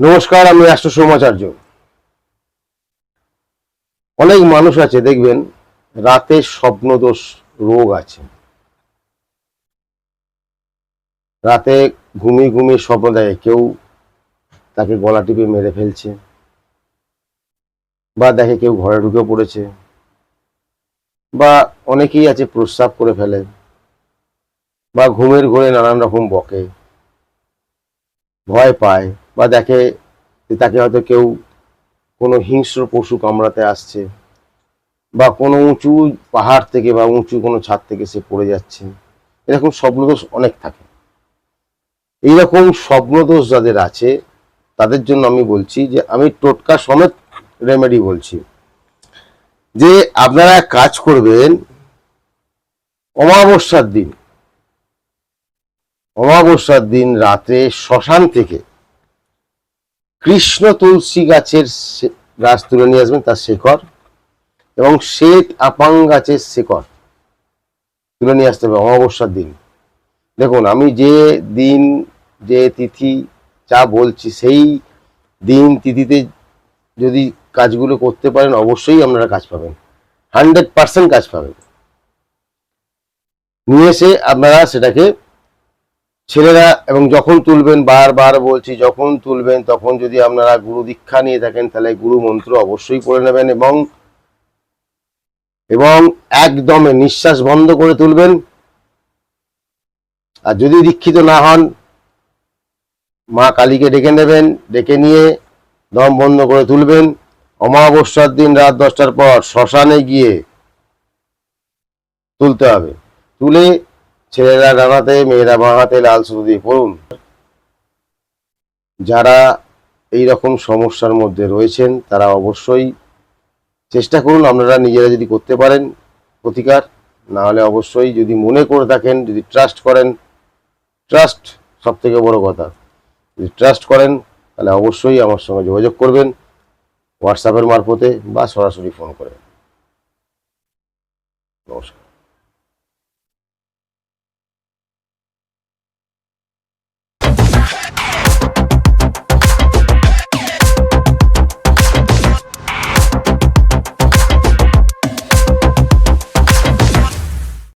নমস্কার, আমি অ্যাস্ট্রো সোমাচার্য। অনেক মানুষ আছে দেখবেন রাতে স্বপ্নদোষ রোগ আছে। রাতে ঘুমিয়ে ঘুমিয়ে স্বপ্ন দেখে কেউ তাকে গলা টিপে মেরে ফেলছে, বা দেখে কেউ ঘরে ঢুকে পড়েছে, বা অনেকেই আছে প্রস্রাব করে ফেলে, বা ঘুমের ঘোরে নানান রকম বকে, ভয় পায়, বা দেখে যে তাকে হয়তো কেউ কোনো হিংস্র পশু কামড়াতে আসছে, বা কোনো উঁচু পাহাড় থেকে বা উঁচু কোনো ছাদ থেকে সে পড়ে যাচ্ছে। এরকম স্বপ্নদোষ অনেক থাকে। এইরকম স্বপ্নদোষ যাদের আছে তাদের জন্য আমি বলছি যে আমি টোটকা সমেত রেমেডি বলছি, যে আপনারা কাজ করবেন অমাবস্যার দিন। অমাবস্যার দিন রাতে শ্মশান থেকে কৃষ্ণ তুলসী গাছের গাছ তুলে নিয়ে আসবেন, তার শেকড়, এবং শ্বেত আপাং গাছের শেকড় তুলে নিয়ে আসতে হবে অমাবস্যার দিন। দেখুন, আমি যে দিন যে তিথি যা বলছি সেই দিন তিথিতে যদি কাজগুলো করতে পারেন অবশ্যই আপনারা কাজ পাবেন, 100% কাজ পাবেন। নিয়ে এসে আপনারা সেটাকে ছেলেরা, এবং যখন তুলবেন, বারবার বলছি, যখন তুলবেন তখন যদি আপনারা গুরু দীক্ষা নিয়ে থাকেন তাহলে গুরু মন্ত্র অবশ্যই পড়ে নেবেন, এবং এবং একদমে নিঃশ্বাস বন্ধ করে তুলবেন। আর যদি দীক্ষিত না হন, মা কালীকে ডেকে নেবেন, ডেকে নিয়ে দম বন্ধ করে তুলবেন। অমাবস্যার দিন রাত 10টার পর শ্মশানে গিয়ে তুলতে হবে। তুলে ছেলেরা ডানাতে, মেয়েরা বাঁ হাতে লাল সুতো দিয়ে পড়ুন। যারা এই রকম সমস্যার মধ্যে রয়েছেন তারা অবশ্যই চেষ্টা করুন, আপনারা নিজেরা যদি করতে পারেন প্রতিকার। না হলে অবশ্যই যদি মনে করে থাকেন, যদি ট্রাস্ট করেন, ট্রাস্ট সব থেকে বড় কথা, যদি ট্রাস্ট করেন তাহলে অবশ্যই আমার সঙ্গে যোগাযোগ করবেন, হোয়াটসঅ্যাপের মারফতে বা সরাসরি ফোন করে। নমস্কার।